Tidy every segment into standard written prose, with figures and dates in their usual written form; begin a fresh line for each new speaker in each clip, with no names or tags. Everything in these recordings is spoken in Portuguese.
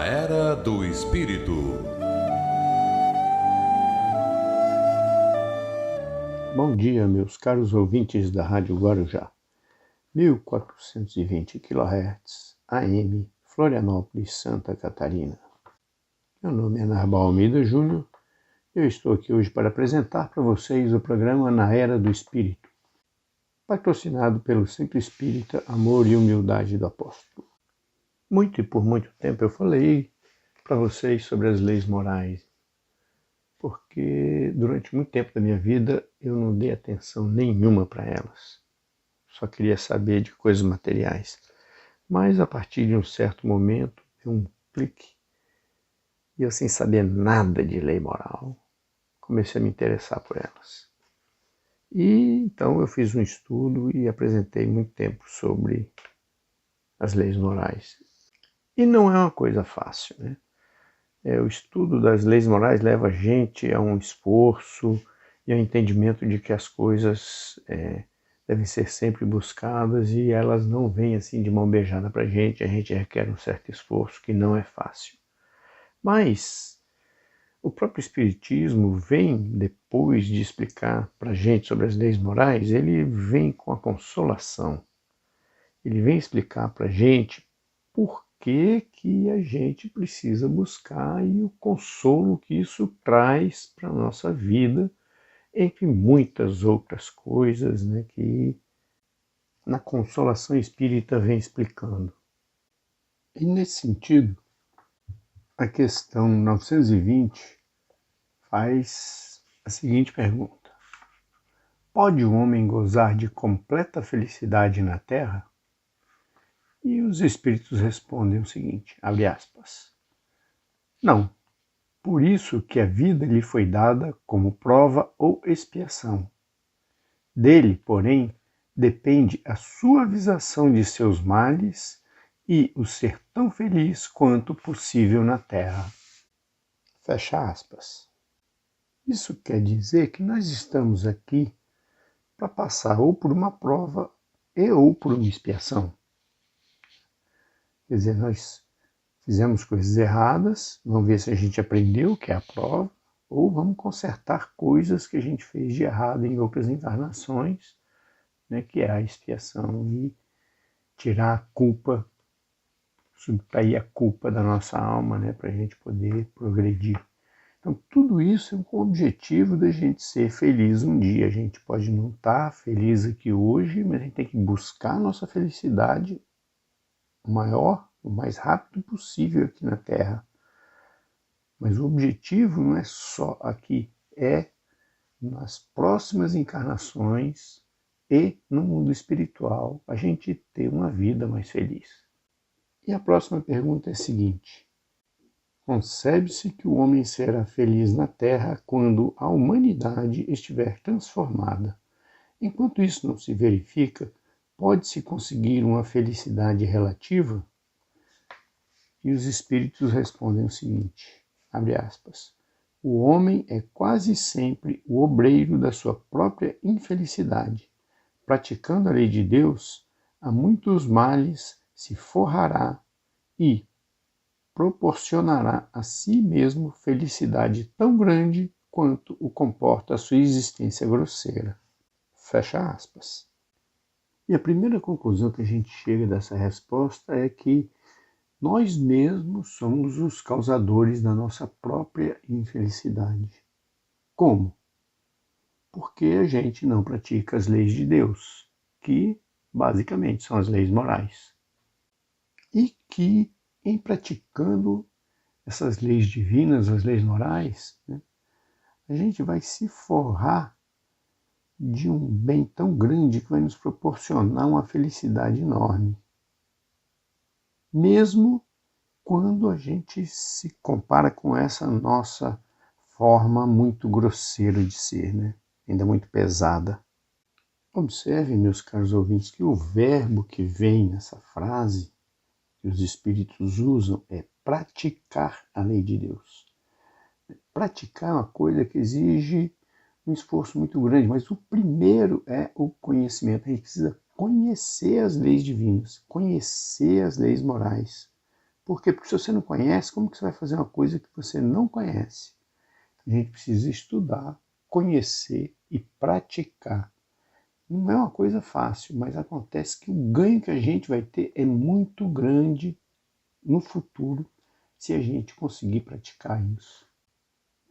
Na Era do Espírito.
Bom dia, meus caros ouvintes da Rádio Guarujá, 1420 kHz, AM, Florianópolis, Santa Catarina. Meu nome é Narbal Almeida Júnior e eu estou aqui hoje para apresentar para vocês o programa Na Era do Espírito, patrocinado pelo Centro Espírita Amor e Humildade do Apóstolo. Muito e por muito tempo eu falei para vocês sobre as leis morais, porque durante muito tempo da minha vida eu não dei atenção nenhuma para elas. Só queria saber de coisas materiais. Mas a partir de um certo momento, deu um clique, e eu, sem saber nada de lei moral, comecei a me interessar por elas. E então eu fiz um estudo e apresentei muito tempo sobre as leis morais. E não é uma coisa fácil, né? O estudo das leis morais leva a gente a um esforço e ao entendimento de que as coisas devem ser sempre buscadas e elas não vêm assim de mão beijada para a gente requer um certo esforço que não é fácil. Mas o próprio Espiritismo vem, depois de explicar para a gente sobre as leis morais, ele vem com a consolação. Ele vem explicar para a gente por que a gente precisa buscar e o consolo que isso traz para a nossa vida, entre muitas outras coisas, né, que na Consolação Espírita vem explicando. E nesse sentido, a questão 920 faz a seguinte pergunta: pode o homem gozar de completa felicidade na Terra? E os Espíritos respondem o seguinte, abre aspas, não, por isso que a vida lhe foi dada como prova ou expiação. Dele, porém, depende a suavização de seus males e o ser tão feliz quanto possível na Terra. Fecha aspas. Isso quer dizer que nós estamos aqui para passar ou por uma prova ou por uma expiação. Quer dizer, nós fizemos coisas erradas, vamos ver se a gente aprendeu, que é a prova, ou vamos consertar coisas que a gente fez de errado em outras encarnações, né, que é a expiação, e tirar a culpa, subtrair a culpa da nossa alma, né, para a gente poder progredir. Então, tudo isso é com o objetivo da gente ser feliz um dia. A gente pode não estar feliz aqui hoje, mas a gente tem que buscar a nossa felicidade o mais rápido possível aqui na Terra. Mas o objetivo não é só aqui, é nas próximas encarnações e no mundo espiritual a gente ter uma vida mais feliz. E a próxima pergunta é a seguinte: concebe-se que o homem será feliz na Terra quando a humanidade estiver transformada. Enquanto isso não se verifica, pode-se conseguir uma felicidade relativa? E os Espíritos respondem o seguinte, abre aspas, o homem é quase sempre o obreiro da sua própria infelicidade. Praticando a lei de Deus, a muitos males se forrará e proporcionará a si mesmo felicidade tão grande quanto o comporta a sua existência grosseira. Fecha aspas. E a primeira conclusão que a gente chega dessa resposta é que nós mesmos somos os causadores da nossa própria infelicidade. Como? Porque a gente não pratica as leis de Deus, que basicamente são as leis morais. E que, em praticando essas leis divinas, as leis morais, né, a gente vai se forrar de um bem tão grande que vai nos proporcionar uma felicidade enorme. Mesmo quando a gente se compara com essa nossa forma muito grosseira de ser, né? Ainda muito pesada. Observem, meus caros ouvintes, que o verbo que vem nessa frase que os Espíritos usam é praticar a lei de Deus. Praticar é uma coisa que exige um esforço muito grande, mas o primeiro é o conhecimento. A gente precisa conhecer as leis divinas, conhecer as leis morais, Por quê? Porque se você não conhece, como que você vai fazer uma coisa que você não conhece? A gente precisa estudar, conhecer e praticar. Não é uma coisa fácil, mas acontece que o ganho que a gente vai ter é muito grande no futuro se a gente conseguir praticar isso.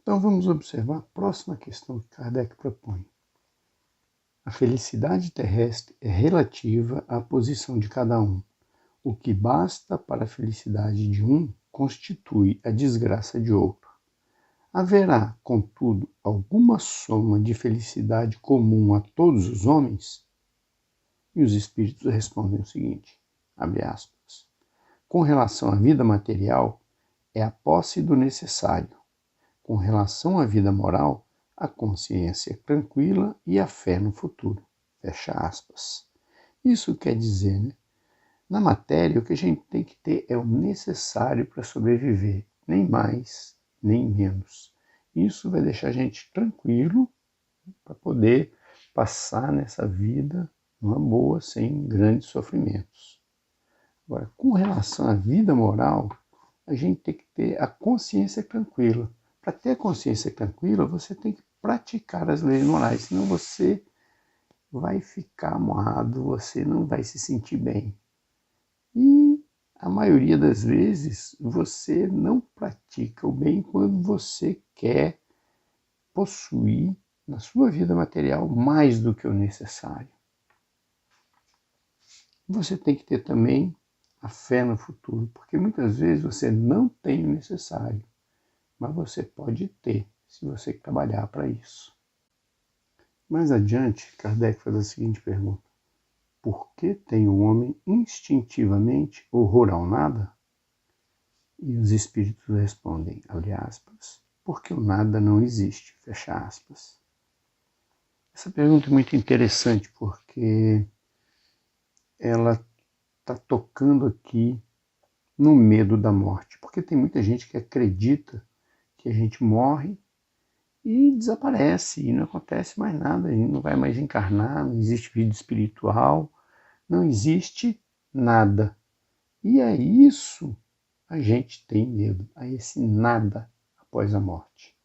Então vamos observar a próxima questão que Kardec propõe. A felicidade terrestre é relativa à posição de cada um. O que basta para a felicidade de um constitui a desgraça de outro. Haverá, contudo, alguma soma de felicidade comum a todos os homens? E os espíritos respondem o seguinte, abre aspas, com relação à vida material, é a posse do necessário. Com relação à vida moral, a consciência tranquila e a fé no futuro. Fecha aspas. Isso quer dizer, né? Na matéria, o que a gente tem que ter é o necessário para sobreviver, nem mais, nem menos. Isso vai deixar a gente tranquilo para poder passar nessa vida numa boa, sem grandes sofrimentos. Agora, com relação à vida moral, a gente tem que ter a consciência tranquila. Para ter a consciência tranquila, você tem que praticar as leis morais, senão você vai ficar amarrado, você não vai se sentir bem. E a maioria das vezes você não pratica o bem quando você quer possuir na sua vida material mais do que o necessário. Você tem que ter também a fé no futuro, porque muitas vezes você não tem o necessário, mas você pode ter, se você trabalhar para isso. Mais adiante, Kardec faz a seguinte pergunta. Por que tem o homem instintivamente horror ao nada? E os espíritos respondem, abre aspas, porque o nada não existe, fecha aspas. Essa pergunta é muito interessante porque ela está tocando aqui no medo da morte, porque tem muita gente que acredita que a gente morre e desaparece, e não acontece mais nada, a gente não vai mais encarnar, não existe vida espiritual, não existe nada. E é isso a gente tem medo, a esse nada após a morte.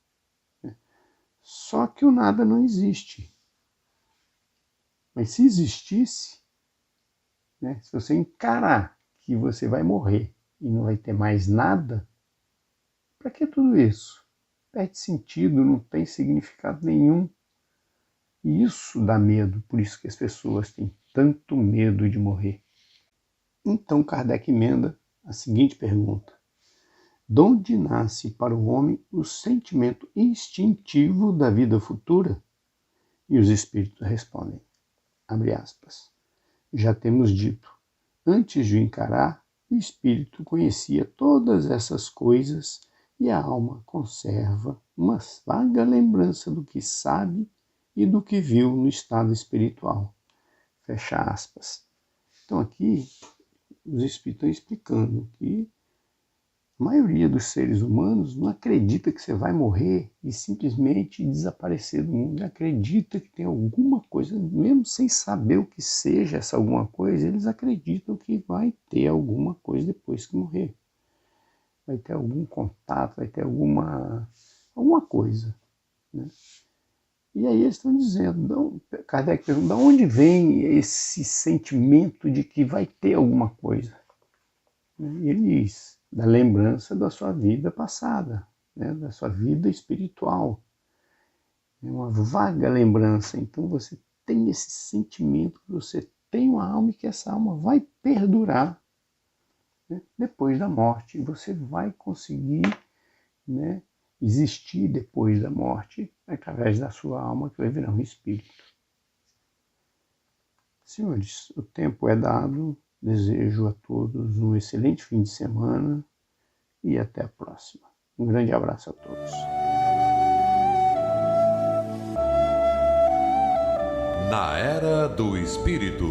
Só que o nada não existe. Mas se existisse, né, se você encarar que você vai morrer e não vai ter mais nada, para que tudo isso? Perde sentido, não tem significado nenhum. E isso dá medo, por isso que as pessoas têm tanto medo de morrer. Então Kardec emenda a seguinte pergunta. De onde nasce para o homem o sentimento instintivo da vida futura? E os espíritos respondem, abre aspas, já temos dito, antes de o encarar, o espírito conhecia todas essas coisas e a alma conserva uma vaga lembrança do que sabe e do que viu no estado espiritual. Fecha aspas. Então aqui os espíritos estão explicando que a maioria dos seres humanos não acredita que você vai morrer e simplesmente desaparecer do mundo. Acredita que tem alguma coisa, mesmo sem saber o que seja essa alguma coisa, eles acreditam que vai ter alguma coisa depois que morrer. Vai ter algum contato, vai ter alguma coisa. Né? E aí eles estão dizendo, Kardec pergunta, de onde vem esse sentimento de que vai ter alguma coisa? E ele diz, da lembrança da sua vida passada, né? Da sua vida espiritual. É uma vaga lembrança. Então você tem esse sentimento que você tem uma alma e que essa alma vai perdurar, né? Depois da morte. Você vai conseguir, né, existir depois da morte através da sua alma que vai virar um espírito. Senhores, o tempo é dado. Desejo a todos um excelente fim de semana e até a próxima. Um grande abraço a todos.
Na Era do Espírito.